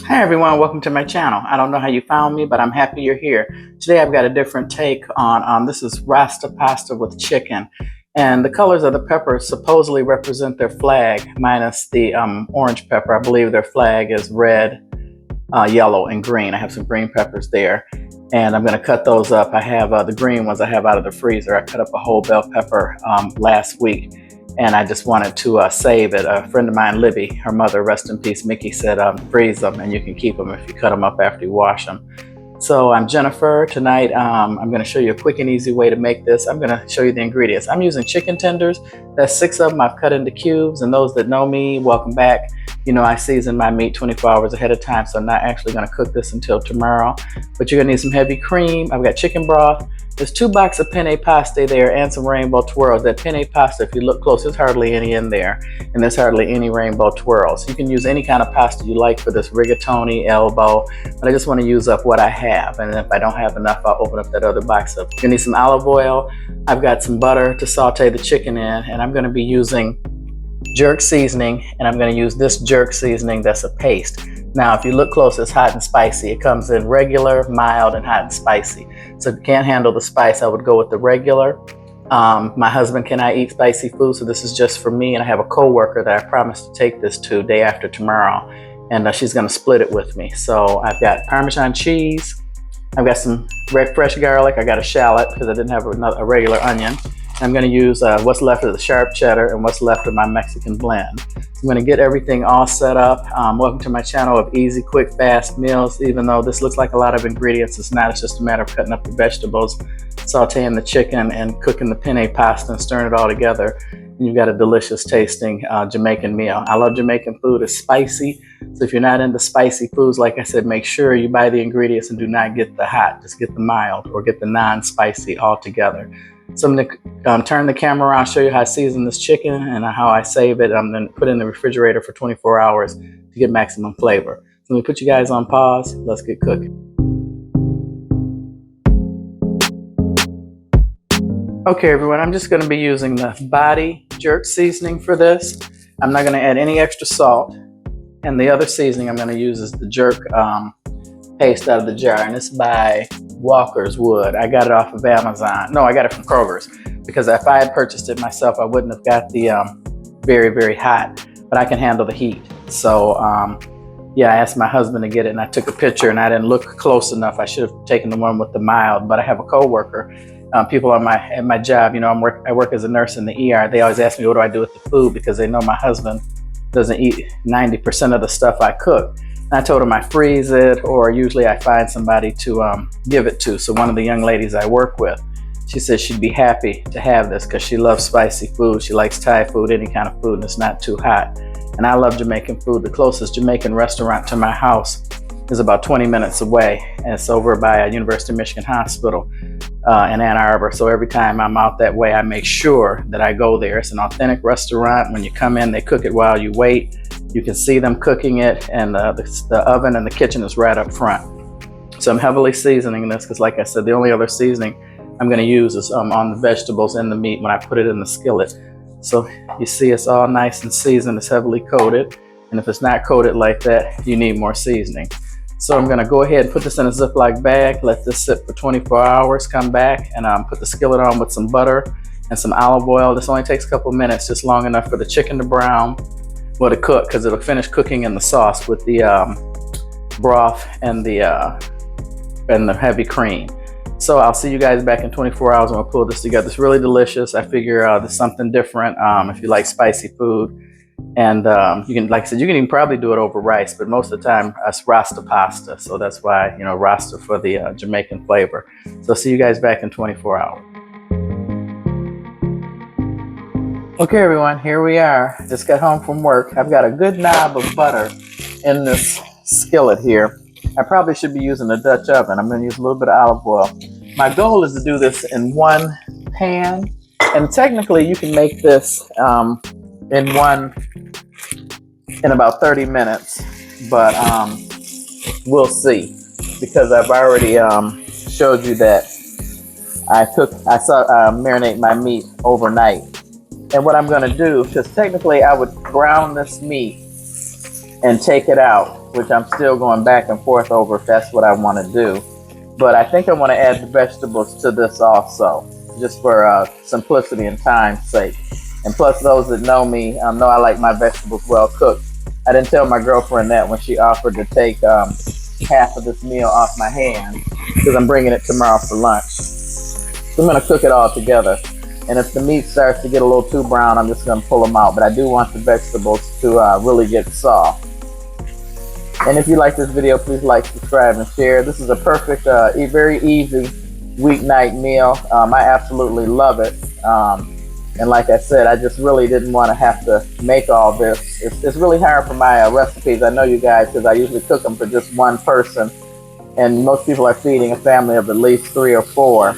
Hi everyone, welcome to my channel. I don't know how you found me, but I'm happy you're here. Today I've got a different take on, this is Rasta pasta with chicken. And the colors of the peppers supposedly represent their flag, minus the orange pepper. I believe their flag is red, yellow, and green. I have some green peppers there. And I'm gonna cut those up. I have the green ones I have out of the freezer. I cut up a whole bell pepper last week. And I just wanted to save it. A friend of mine, Libby, her mother, rest in peace, Mickey, said freeze them and you can keep them if you cut them up after you wash them. So I'm Jennifer. Tonight I'm going to show you a quick and easy way to make this. I'm going to show you the ingredients. I'm using chicken tenders. That's 6 of them I've cut into cubes. And those that know me, welcome back. You know I season my meat 24 hours ahead of time, so I'm not actually going to cook this until tomorrow. But you're going to need some heavy cream. I've got chicken broth. There's 2 boxes of penne pasta there and some rainbow twirls. That penne pasta, if you look close, there's hardly any in there. And there's hardly any rainbow twirls. You can use any kind of pasta you like for this rigatoni, elbow. But I just want to use up what I have. And if I don't have enough, I'll open up that other box up. You need some olive oil. I've got some butter to saute the chicken in. And I'm going to be using jerk seasoning. And I'm going to use this jerk seasoning that's a paste. Now, if you look close, it's hot and spicy. It comes in regular, mild, and hot and spicy. So if you can't handle the spice, I would go with the regular. My husband cannot eat spicy food, so this is just for me. And I have a co-worker that I promised to take this to day after tomorrow. And she's going to split it with me. So I've got Parmesan cheese. I've got some red fresh garlic. I got a shallot because I didn't have a regular onion. I'm going to use what's left of the sharp cheddar and what's left of my Mexican blend. I'm going to get everything all set up. Welcome to my channel of easy, quick, fast meals. Even though this looks like a lot of ingredients, it's not. It's just a matter of cutting up the vegetables, sauteing the chicken, and cooking the penne pasta and stirring it all together. And you've got a delicious tasting Jamaican meal. I love Jamaican food. It's spicy. So if you're not into spicy foods, like I said, make sure you buy the ingredients and do not get the hot. Just get the mild or get the non-spicy altogether. So I'm going to turn the camera around, show you how I season this chicken and how I save it. I'm going to put it in the refrigerator for 24 hours to get maximum flavor. So let me put you guys on pause. Let's get cooking. Okay, everyone, I'm just going to be using the body jerk seasoning for this. I'm not going to add any extra salt. And the other seasoning I'm going to use is the jerk paste out of the jar. And it's by Walker's Wood. I got it off of Amazon. No, I got it from Kroger's, because if I had purchased it myself, I wouldn't have got the very, very hot, but I can handle the heat. So yeah, I asked my husband to get it and I took a picture and I didn't look close enough. I should have taken the one with the mild, but I have a co-worker. People at my job, you know, I work as a nurse in the ER. They always ask me, what do I do with the food? Because they know my husband doesn't eat 90% of the stuff I cook. I told him I freeze it, or usually I find somebody to give it to. So one of the young ladies I work with, she said she'd be happy to have this because she loves spicy food. She likes Thai food, any kind of food, and it's not too hot. And I love Jamaican food. The closest Jamaican restaurant to my house is about 20 minutes away. And it's over by University of Michigan Hospital in Ann Arbor. So every time I'm out that way, I make sure that I go there. It's an authentic restaurant. When you come in, they cook it while you wait. You can see them cooking it, and the oven and the kitchen is right up front. So I'm heavily seasoning this because, like I said, the only other seasoning I'm going to use is on the vegetables and the meat when I put it in the skillet. So you see it's all nice and seasoned. It's heavily coated. And if it's not coated like that, you need more seasoning. So I'm going to go ahead and put this in a Ziploc bag, let this sit for 24 hours, come back and put the skillet on with some butter and some olive oil. This only takes a couple minutes, just long enough for the chicken to brown. Well, to cook, because it'll finish cooking in the sauce with the broth and the heavy cream. So I'll see you guys back in 24 hours when we'll pull this together. It's really delicious. I figure there's something different if you like spicy food. And you can, like I said, you can even probably do it over rice, but most of the time it's Rasta pasta. So that's why, you know, Rasta for the Jamaican flavor. So I'll see you guys back in 24 hours. Okay, everyone, here we are. Just got home from work. I've got a good knob of butter in this skillet here. I probably should be using a Dutch oven. I'm going to use a little bit of olive oil. My goal is to do this in one pan, and technically you can make this in about 30 minutes, but we'll see, because I've already showed you that I marinate my meat overnight. And what I'm going to do, because technically I would brown this meat and take it out, which I'm still going back and forth over if that's what I want to do. But I think I want to add the vegetables to this also, just for simplicity and time's sake. And plus, those that know me know I like my vegetables well cooked. I didn't tell my girlfriend that when she offered to take half of this meal off my hands, because I'm bringing it tomorrow for lunch. So I'm going to cook it all together. And if the meat starts to get a little too brown, I'm just going to pull them out. But I do want the vegetables to really get soft. And if you like this video, please like, subscribe, and share. This is a perfect, very easy weeknight meal. I absolutely love it. And like I said, I just really didn't want to have to make all this. It's really hard for my recipes. I know you guys, because I usually cook them for just one person. And most people are feeding a family of at least 3 or 4.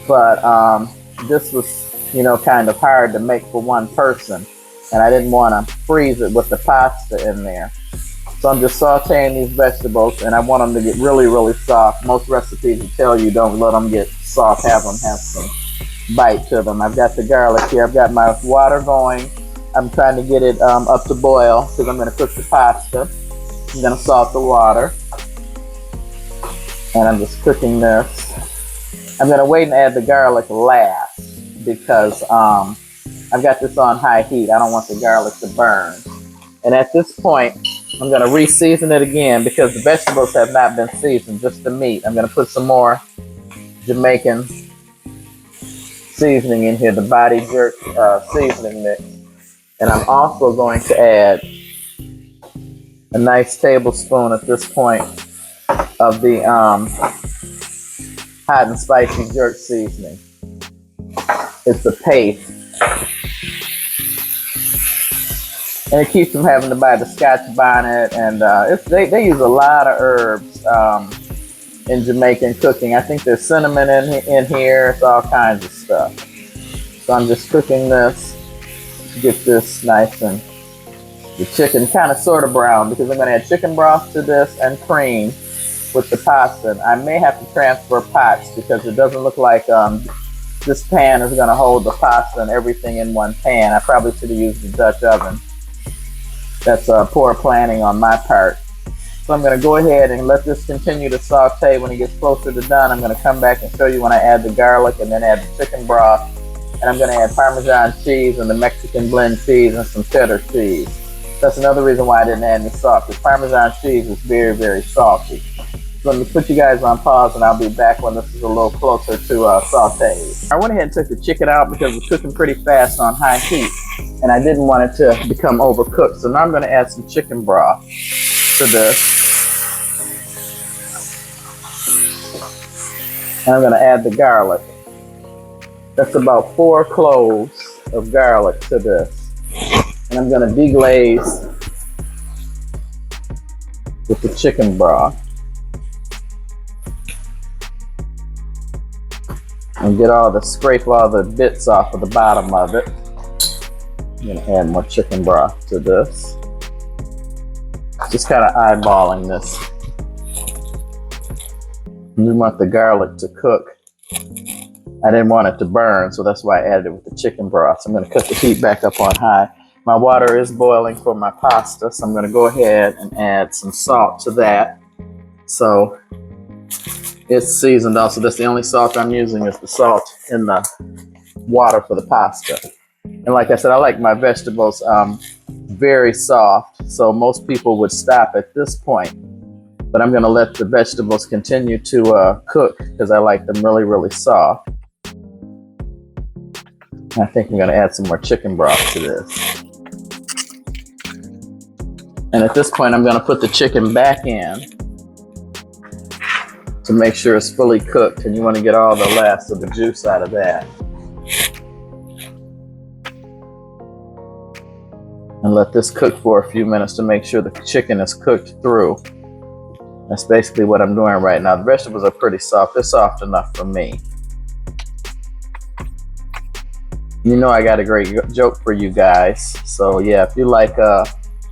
But this was, kind of hard to make for one person. And I didn't want to freeze it with the pasta in there. So I'm just sauteing these vegetables, and I want them to get really, really soft. Most recipes will tell you don't let them get soft, have them have some bite to them. I've got the garlic here. I've got my water going. I'm trying to get it up to boil because I'm going to cook the pasta. I'm going to salt the water. And I'm just cooking this. I'm going to wait and add the garlic last because I've got this on high heat. I don't want the garlic to burn. And at this point, I'm going to re-season it again because the vegetables have not been seasoned, just the meat. I'm going to put some more Jamaican seasoning in here, the body jerk seasoning mix. And I'm also going to add a nice tablespoon at this point of the hot and spicy jerk seasoning. It's a paste. And it keeps from having to buy the Scotch bonnet, and they use a lot of herbs in Jamaican cooking. I think there's cinnamon in here. It's all kinds of stuff. So I'm just cooking this to get this nice and the chicken kind of sort of brown, because I'm going to add chicken broth to this and cream with the pasta. And I may have to transfer pots because it doesn't look like this pan is going to hold the pasta and everything in one pan. I probably should have used the Dutch oven. That's poor planning on my part. So I'm going to go ahead and let this continue to saute. When it gets closer to done, I'm going to come back and show you when I add the garlic and then add the chicken broth. And I'm going to add Parmesan cheese and the Mexican blend cheese and some cheddar cheese. That's another reason why I didn't add any salt, because Parmesan cheese is very, very salty. So let me put you guys on pause, and I'll be back when this is a little closer to saute. I went ahead and took the chicken out because it's cooking pretty fast on high heat, and I didn't want it to become overcooked. So now I'm going to add some chicken broth to this. And I'm going to add the garlic. That's about 4 cloves of garlic to this. And I'm going to deglaze with the chicken broth. And scrape all the bits off of the bottom of it. I'm going to add more chicken broth to this. Just kind of eyeballing this. We want the garlic to cook. I didn't want it to burn, so that's why I added it with the chicken broth. So I'm going to cut the heat back up on high. My water is boiling for my pasta, so I'm going to go ahead and add some salt to that. So it's seasoned also. That's the only salt I'm using, is the salt in the water for the pasta. And like I said, I like my vegetables very soft, so most people would stop at this point. But I'm going to let the vegetables continue to cook because I like them really, really soft. I think I'm going to add some more chicken broth to this. And at this point, I'm going to put the chicken back in to make sure it's fully cooked. And you want to get all the last of the juice out of that. And let this cook for a few minutes to make sure the chicken is cooked through. That's basically what I'm doing right now. The vegetables are pretty soft. They're soft enough for me. You know I got a great joke for you guys. So yeah, if you like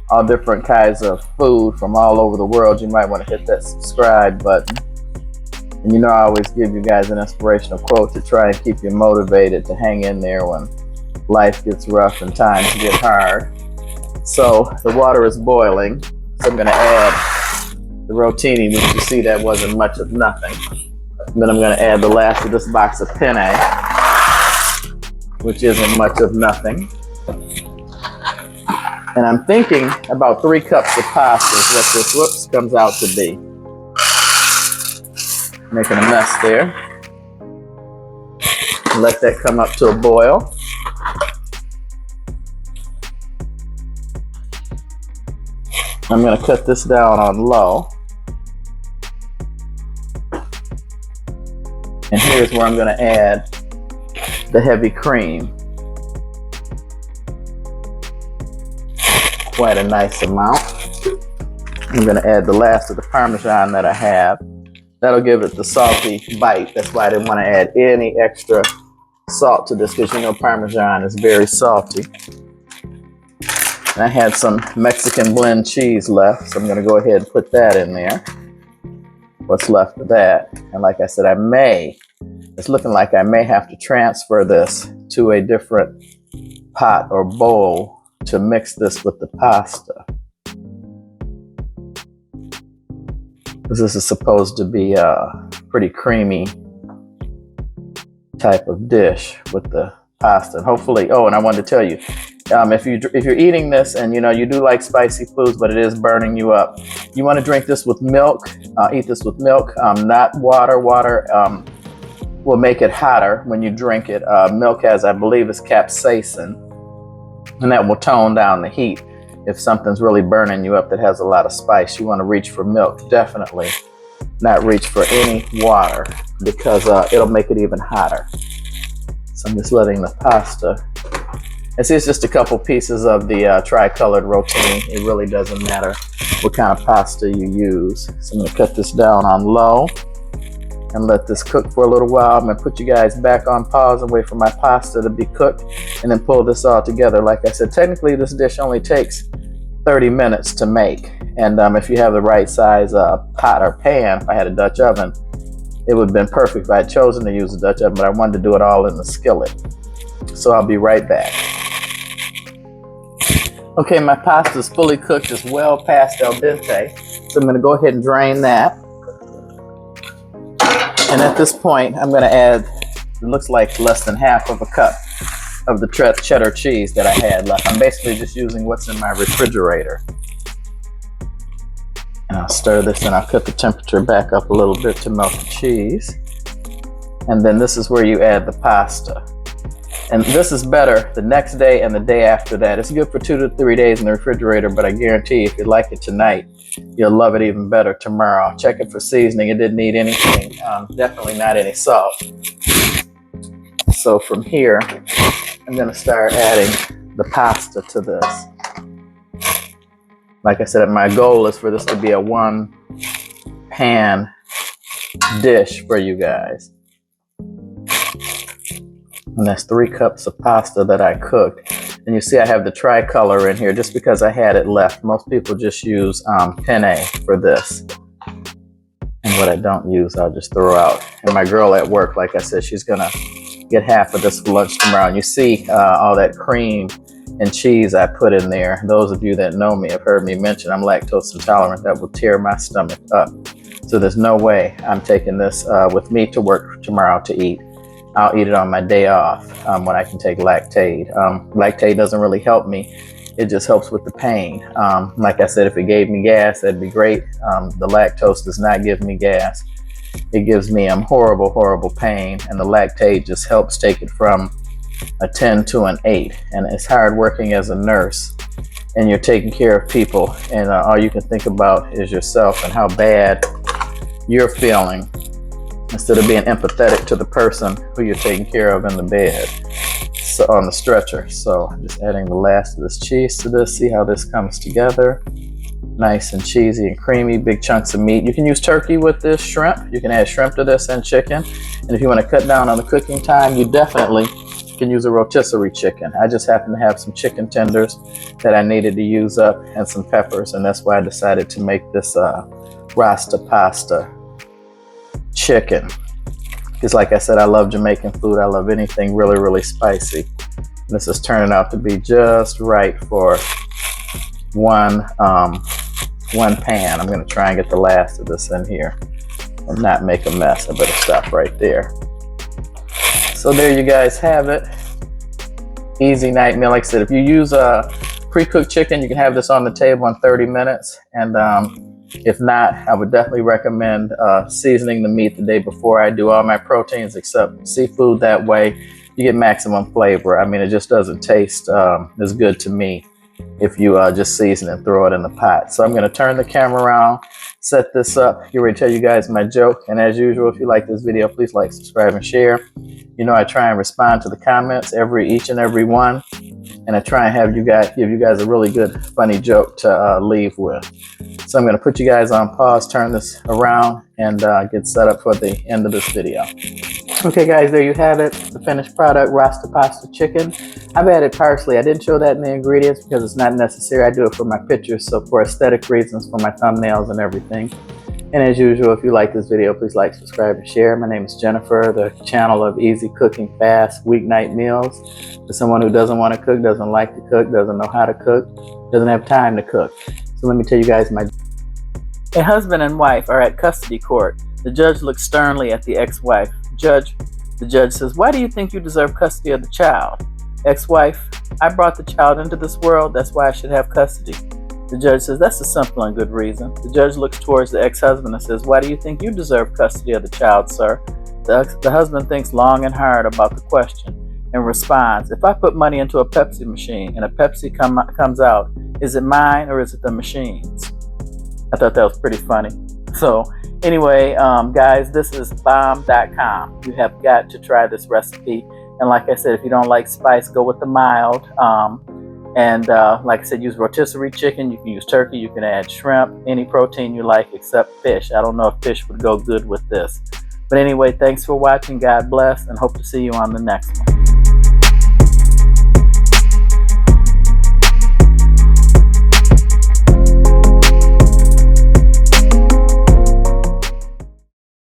all different kinds of food from all over the world, you might want to hit that subscribe button. And you know I always give you guys an inspirational quote to try and keep you motivated to hang in there when life gets rough and times get hard. So the water is boiling. So I'm gonna add the rotini, which you see that wasn't much of nothing. And then I'm gonna add the last of this box of penne, which isn't much of nothing. And I'm thinking about 3 cups of pasta is what this comes out to be. Making a mess there. Let that come up to a boil. I'm going to cut this down on low. And here's where I'm going to add the heavy cream. Quite a nice amount. I'm going to add the last of the Parmesan that I have. That'll give it the salty bite. That's why I didn't want to add any extra salt to this, because you know Parmesan is very salty. And I had some Mexican blend cheese left, so I'm going to go ahead and put that in there. What's left of that. And like I said, it's looking like I may have to transfer this to a different pot or bowl to mix this with the pasta. This is supposed to be a pretty creamy type of dish with the pasta. And hopefully, oh, and I wanted to tell you, if you're eating this and you do like spicy foods, but it is burning you up, you want to drink this with milk. Eat this with milk, not water. Water will make it hotter when you drink it. Milk has, I believe, is capsaicin, and that will tone down the heat. If something's really burning you up that has a lot of spice, you want to reach for milk. Definitely not reach for any water, because it'll make it even hotter. So I'm just letting the pasta, and see, it's just a couple pieces of the tri-colored rotini. It really doesn't matter what kind of pasta you use. So I'm going to cut this down on low and let this cook for a little while. I'm going to put you guys back on pause and wait for my pasta to be cooked, and then pull this all together. Like I said, technically this dish only takes 30 minutes to make. And if you have the right size pot or pan, if I had a Dutch oven, it would have been perfect if I had chosen to use a Dutch oven, but I wanted to do it all in the skillet. So I'll be right back. Okay, my pasta is fully cooked. It's well past al dente. So I'm going to go ahead and drain that. And at this point, I'm going to add, it looks like less than half of a cup of the cheddar cheese that I had left. I'm basically just using what's in my refrigerator. And I'll stir this, and I'll cut the temperature back up a little bit to melt the cheese. And then this is where you add the pasta. And this is better the next day and the day after that. It's good for 2 to 3 days in the refrigerator, but I guarantee if you like it tonight, you'll love it even better tomorrow. Check it for seasoning. It didn't need anything, definitely not any salt. So from here, I'm gonna start adding the pasta to this. Like I said, my goal is for this to be a 1-pan dish for you guys. And that's 3 cups of pasta that I cooked. And you see I have the tricolor in here just because I had it left. Most people just use penne for this. And what I don't use, I'll just throw out. And my girl at work, like I said, she's gonna get half of this for lunch tomorrow. And you see all that cream and cheese I put in there. Those of you that know me have heard me mention I'm lactose intolerant. That will tear my stomach up. So there's no way I'm taking this with me to work tomorrow to eat. I'll eat it on my day off when I can take Lactaid. Lactaid doesn't really help me. It just helps with the pain. Like I said, if it gave me gas, that'd be great. The lactose does not give me gas. It gives me horrible, horrible pain. And the Lactaid just helps take it from a 10 to an 8. And it's hard working as a nurse, and you're taking care of people, and all you can think about is yourself and how bad you're feeling, instead of being empathetic to the person who you're taking care of in the bed, so on the stretcher. So I'm just adding the last of this cheese to this. See how this comes together. Nice and cheesy and creamy, big chunks of meat. You can use turkey with this, shrimp. You can add shrimp to this and chicken. And if you want to cut down on the cooking time, you definitely can use a rotisserie chicken. I just happen to have some chicken tenders that I needed to use up and some peppers, and that's why I decided to make this Rasta Pasta chicken. Because like I said, I love Jamaican food. I love anything really, really spicy. And this is turning out to be just right for one pan. I'm going to try and get the last of this in here and not make a mess. I better stop right there. So there you guys have it. Easy night meal. Like I said, if you use a pre-cooked chicken, you can have this on the table in 30 minutes. And if not, I would definitely recommend seasoning the meat the day before. I do all my proteins except seafood. That way you get maximum flavor. I mean, it just doesn't taste as good to me if you just season and throw it in the pot. So I'm going to turn the camera around, set this up, get ready to tell you guys my joke. And as usual, if you like this video, please like, subscribe, and share. You know, I try and respond to the comments each and every one. And I try and give you guys a really good, funny joke to leave with. So I'm going to put you guys on pause, turn this around, and get set up for the end of this video. Okay guys, there you have it, the finished product, Rasta Pasta chicken. I've added parsley. I didn't show that in the ingredients because it's not necessary. I do it for my pictures, so for aesthetic reasons, for my thumbnails and everything. And as usual, if you like this video, please like, subscribe, and share. My name is Jennifer, the channel of easy cooking, fast weeknight meals. For someone who doesn't want to cook, doesn't like to cook, doesn't know how to cook, doesn't have time to cook. So let me tell you guys my... A husband and wife are at custody court. The judge looks sternly at the ex-wife. The judge says, "Why do you think you deserve custody of the child?" Ex-wife, "I brought the child into this world, that's why I should have custody." The judge says, "That's a simple and good reason." The judge looks towards the ex-husband and says, "Why do you think you deserve custody of the child, sir?" The husband thinks long and hard about the question and responds, "If I put money into a Pepsi machine and a Pepsi comes out, is it mine or is it the machine's?" I thought that was pretty funny. So anyway, guys, this is bomb.com. You have got to try this recipe. And like I said, if you don't like spice, go with the mild. Like I said, use rotisserie chicken. You can use turkey. You can add shrimp, any protein you like except fish. I don't know if fish would go good with this. But anyway, thanks for watching. God bless, and hope to see you on the next one.